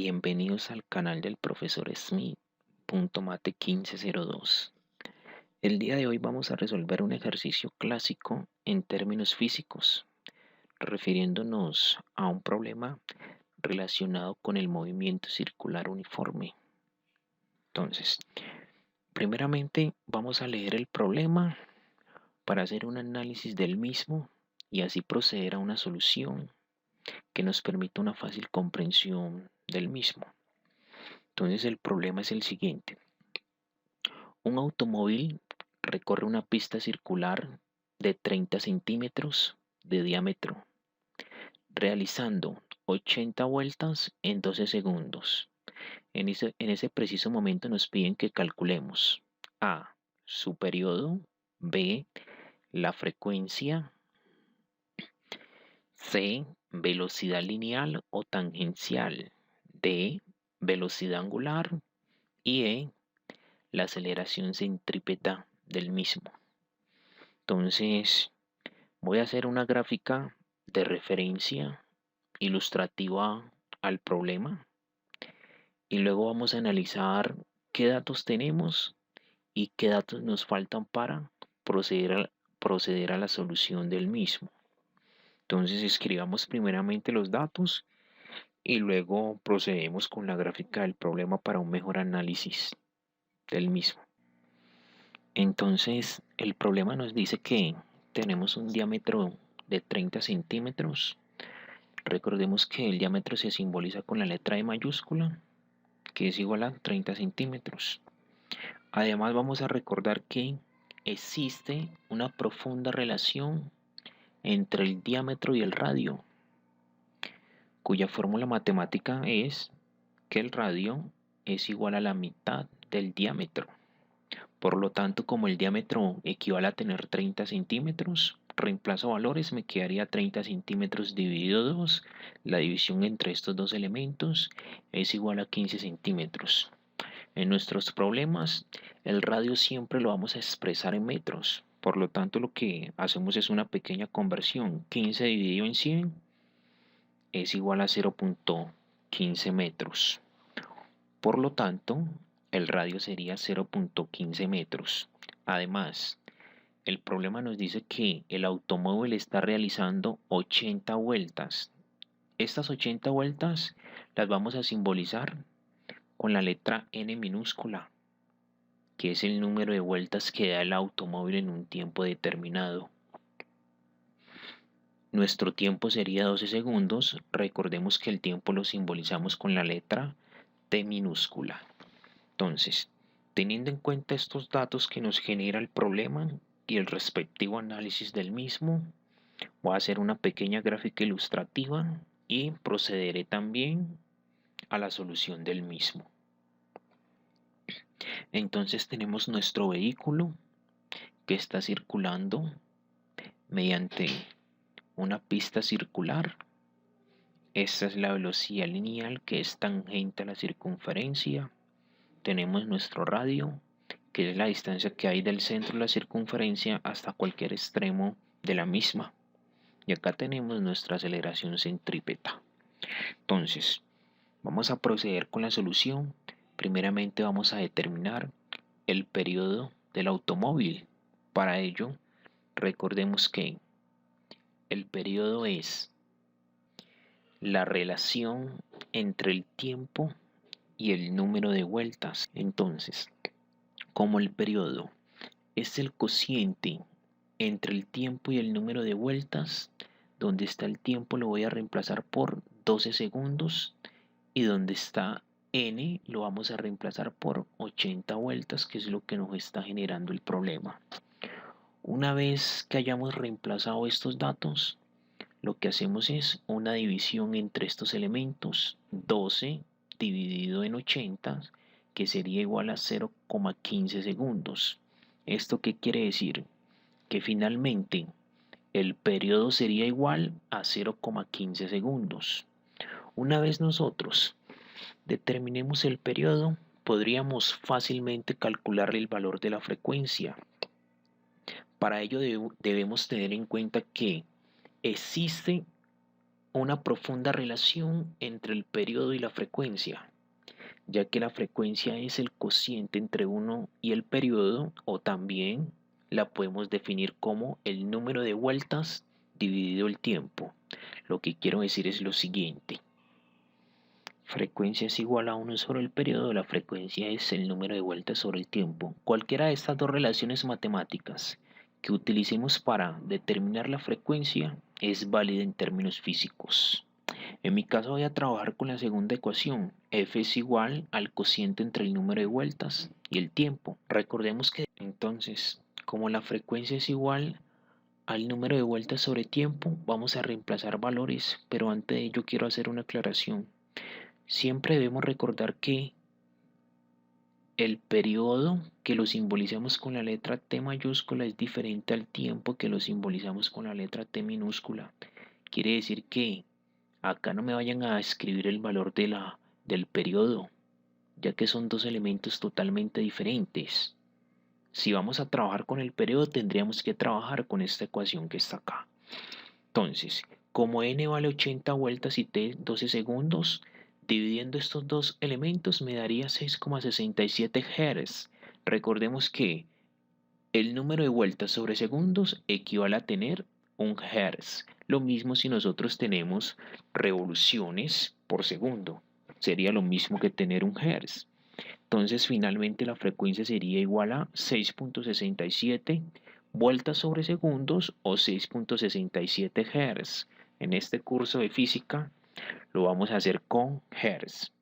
Bienvenidos al canal del profesor Smith, punto mate 1502. El día de hoy vamos a resolver un ejercicio clásico en términos físicos, refiriéndonos a un problema relacionado con el movimiento circular uniforme. Entonces, primeramente vamos a leer el problema para hacer un análisis del mismo y así proceder a una solución que nos permita una fácil comprensión del mismo. Entonces el problema es el siguiente. Un automóvil recorre una pista circular de 30 centímetros de diámetro, realizando 80 vueltas en 12 segundos. En ese preciso momento nos piden que calculemos A, su periodo, B, la frecuencia, C, velocidad lineal o tangencial, D, velocidad angular y E, la aceleración centrípeta del mismo. Entonces, voy a hacer una gráfica de referencia ilustrativa al problema y luego vamos a analizar qué datos tenemos y qué datos nos faltan para proceder a la solución del mismo. Entonces, escribamos primeramente los datos y luego procedemos con la gráfica del problema para un mejor análisis del mismo. Entonces, el problema nos dice que tenemos un diámetro de 30 centímetros. Recordemos que el diámetro se simboliza con la letra E mayúscula, que es igual a 30 centímetros. Además, vamos a recordar que existe una profunda relación entre el diámetro y el radio, cuya fórmula matemática es que el radio es igual a la mitad del diámetro. Por lo tanto, como el diámetro equivale a tener 30 centímetros, reemplazo valores, me quedaría 30 centímetros dividido 2. La división entre estos dos elementos es igual a 15 centímetros. En nuestros problemas, el radio siempre lo vamos a expresar en metros. Por lo tanto, lo que hacemos es una pequeña conversión. 15 dividido en 100 es igual a 0.15 metros. Por lo tanto, el radio sería 0.15 metros. Además, el problema nos dice que el automóvil está realizando 80 vueltas. Estas 80 vueltas las vamos a simbolizar con la letra N minúscula, que es el número de vueltas que da el automóvil en un tiempo determinado. Nuestro tiempo sería 12 segundos. Recordemos que el tiempo lo simbolizamos con la letra T minúscula. Entonces, teniendo en cuenta estos datos que nos genera el problema y el respectivo análisis del mismo, voy a hacer una pequeña gráfica ilustrativa y procederé también a la solución del mismo. Entonces tenemos nuestro vehículo que está circulando mediante una pista circular. Esta es la velocidad lineal que es tangente a la circunferencia. Tenemos nuestro radio, que es la distancia que hay del centro de la circunferencia hasta cualquier extremo de la misma. Y acá tenemos nuestra aceleración centrípeta. Entonces, vamos a proceder con la solución. Primeramente vamos a determinar el periodo del automóvil. Para ello, recordemos que el periodo es la relación entre el tiempo y el número de vueltas. Entonces, como el periodo es el cociente entre el tiempo y el número de vueltas, donde está el tiempo lo voy a reemplazar por 12 segundos y donde está n lo vamos a reemplazar por 80 vueltas, que es lo que nos está generando el problema. Una vez que hayamos reemplazado estos datos, lo que hacemos es una división entre estos elementos. 12 dividido en 80, que sería igual a 0,15 segundos. ¿Esto qué quiere decir? Que finalmente el periodo sería igual a 0,15 segundos. Una vez nosotros determinemos el periodo, podríamos fácilmente calcular el valor de la frecuencia. Para ello debemos tener en cuenta que existe una profunda relación entre el periodo y la frecuencia, ya que la frecuencia es el cociente entre uno y el periodo, o también la podemos definir como el número de vueltas dividido el tiempo. Lo que quiero decir es lo siguiente. Frecuencia es igual a 1 sobre el periodo, la frecuencia es el número de vueltas sobre el tiempo. Cualquiera de estas dos relaciones matemáticas que utilicemos para determinar la frecuencia es válida en términos físicos. En mi caso voy a trabajar con la segunda ecuación. F es igual al cociente entre el número de vueltas y el tiempo. Recordemos que entonces, como la frecuencia es igual al número de vueltas sobre tiempo, vamos a reemplazar valores, pero antes de ello quiero hacer una aclaración. Siempre debemos recordar que el periodo que lo simbolizamos con la letra T mayúscula es diferente al tiempo que lo simbolizamos con la letra T minúscula. Quiere decir que acá no me vayan a escribir el valor del periodo, ya que son dos elementos totalmente diferentes. Si vamos a trabajar con el periodo, tendríamos que trabajar con esta ecuación que está acá. Entonces, como n vale 80 vueltas y t 12 segundos, dividiendo estos dos elementos me daría 6,67 Hz. Recordemos que el número de vueltas sobre segundos equivale a tener un Hz. Lo mismo si nosotros tenemos revoluciones por segundo. Sería lo mismo que tener un Hz. Entonces finalmente la frecuencia sería igual a 6,67 vueltas sobre segundos o 6,67 Hz. En este curso de física lo vamos a hacer con Hz.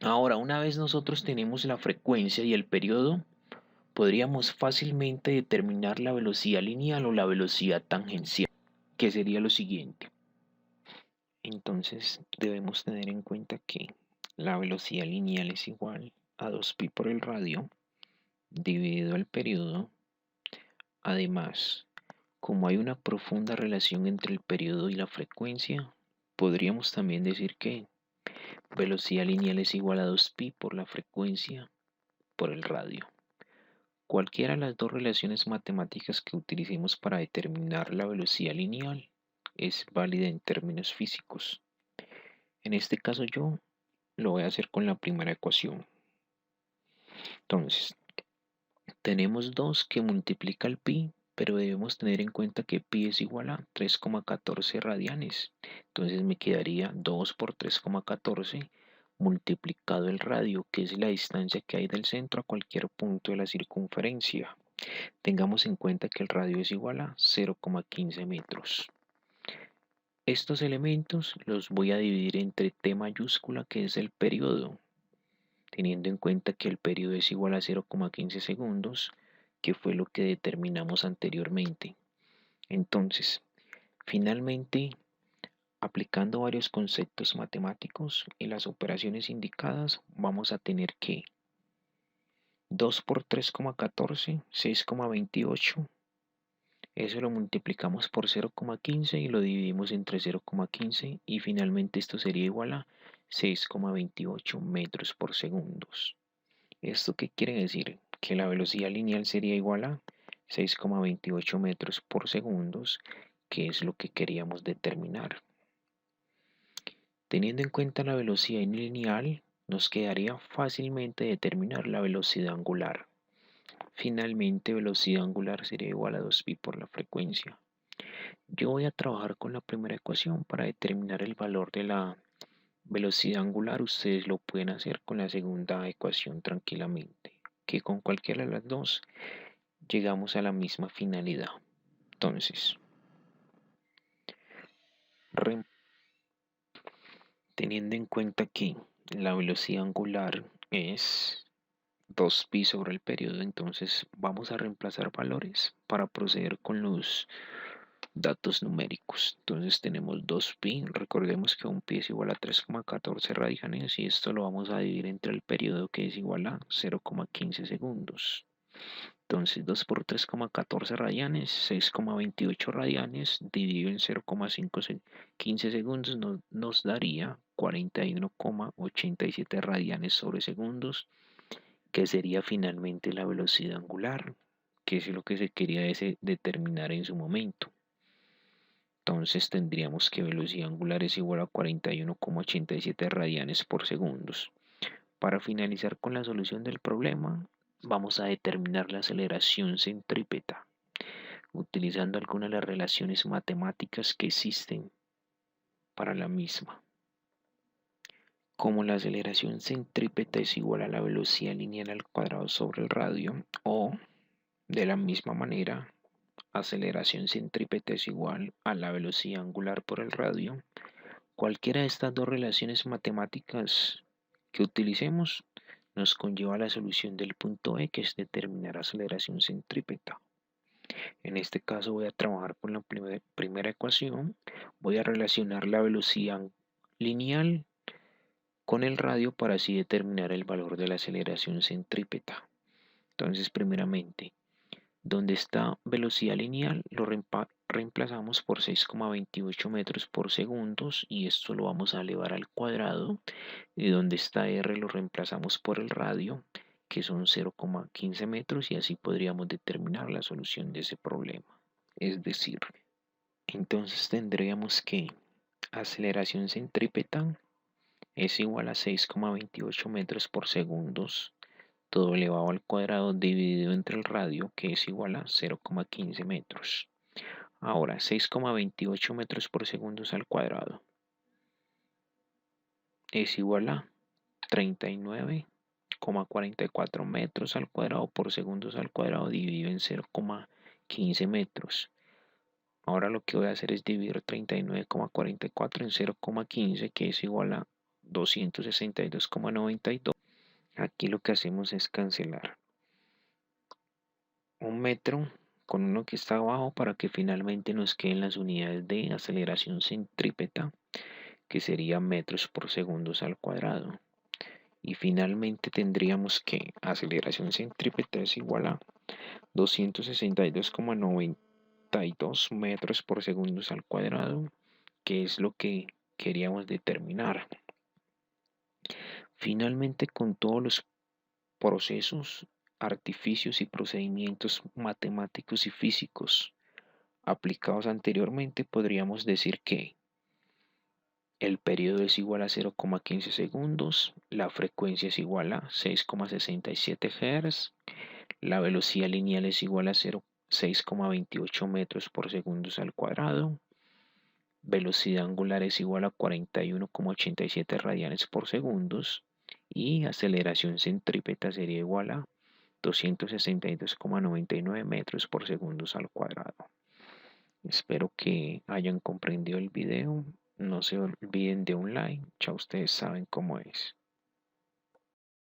Ahora, una vez nosotros tenemos la frecuencia y el periodo, podríamos fácilmente determinar la velocidad lineal o la velocidad tangencial, que sería lo siguiente. Entonces debemos tener en cuenta que la velocidad lineal es igual a 2pi por el radio dividido el periodo. Además, como hay una profunda relación entre el periodo y la frecuencia, podríamos también decir que velocidad lineal es igual a 2pi por la frecuencia por el radio. Cualquiera de las dos relaciones matemáticas que utilicemos para determinar la velocidad lineal es válida en términos físicos. En este caso yo lo voy a hacer con la primera ecuación. Entonces, tenemos 2 que multiplica el pi, pero debemos tener en cuenta que pi es igual a 3,14 radianes. Entonces me quedaría 2 por 3,14 multiplicado el radio, que es la distancia que hay del centro a cualquier punto de la circunferencia. Tengamos en cuenta que el radio es igual a 0,15 metros. Estos elementos los voy a dividir entre T mayúscula, que es el periodo, teniendo en cuenta que el periodo es igual a 0,15 segundos, que fue lo que determinamos anteriormente. Entonces, finalmente, aplicando varios conceptos matemáticos y las operaciones indicadas, vamos a tener que 2 por 3,14, 6,28. Eso lo multiplicamos por 0,15 y lo dividimos entre 0,15 y finalmente esto sería igual a 6,28 metros por segundos. ¿Esto qué quiere decir? Que la velocidad lineal sería igual a 6,28 metros por segundos, que es lo que queríamos determinar. Teniendo en cuenta la velocidad lineal, nos quedaría fácilmente determinar la velocidad angular. Finalmente, velocidad angular sería igual a 2pi por la frecuencia. Yo voy a trabajar con la primera ecuación para determinar el valor de la velocidad angular. Ustedes lo pueden hacer con la segunda ecuación tranquilamente, que con cualquiera de las dos llegamos a la misma finalidad. Entonces, teniendo en cuenta que la velocidad angular es 2pi sobre el periodo, entonces vamos a reemplazar valores para proceder con los datos numéricos. Entonces tenemos 2pi, recordemos que un pi es igual a 3,14 radianes y esto lo vamos a dividir entre el periodo, que es igual a 0,15 segundos. Entonces 2 por 3,14 radianes, 6,28 radianes dividido en 0,15 segundos nos daría 41,87 radianes sobre segundos, que sería finalmente la velocidad angular, que es lo que se quería determinar en su momento. Entonces tendríamos que velocidad angular es igual a 41,87 radianes por segundos. Para finalizar con la solución del problema, vamos a determinar la aceleración centrípeta, utilizando algunas de las relaciones matemáticas que existen para la misma. Como la aceleración centrípeta es igual a la velocidad lineal al cuadrado sobre el radio, o de la misma manera, aceleración centrípeta es igual a la velocidad angular por el radio, cualquiera de estas dos relaciones matemáticas que utilicemos nos conlleva a la solución del punto E, que es determinar aceleración centrípeta. En este caso voy a trabajar con la primera ecuación, voy a relacionar la velocidad lineal con el radio para así determinar el valor de la aceleración centrípeta. Entonces, primeramente, donde está velocidad lineal lo reemplazamos por 6,28 metros por segundo y esto lo vamos a elevar al cuadrado, y donde está R lo reemplazamos por el radio, que son 0,15 metros, y así podríamos determinar la solución de ese problema. Es decir, entonces tendríamos que aceleración centrípeta es igual a 6,28 metros por segundo, todo elevado al cuadrado dividido entre el radio, que es igual a 0,15 metros. Ahora, 6,28 metros por segundo al cuadrado es igual a 39,44 metros al cuadrado por segundos al cuadrado dividido en 0,15 metros. Ahora lo que voy a hacer es dividir 39,44 en 0,15, que es igual a 262,92. Aquí lo que hacemos es cancelar un metro con uno que está abajo para que finalmente nos queden las unidades de aceleración centrípeta, que sería metros por segundos al cuadrado. Y finalmente tendríamos que aceleración centrípeta es igual a 262,92 metros por segundos al cuadrado, que es lo que queríamos determinar. Finalmente, con todos los procesos, artificios y procedimientos matemáticos y físicos aplicados anteriormente, podríamos decir que el periodo es igual a 0,15 segundos, la frecuencia es igual a 6,67 Hz, la velocidad lineal es igual a 6,28 metros por segundo al cuadrado, velocidad angular es igual a 41,87 radianes por segundo y aceleración centrípeta sería igual a 262,99 metros por segundo al cuadrado. Espero que hayan comprendido el video. No se olviden de un like. Ya ustedes saben cómo es.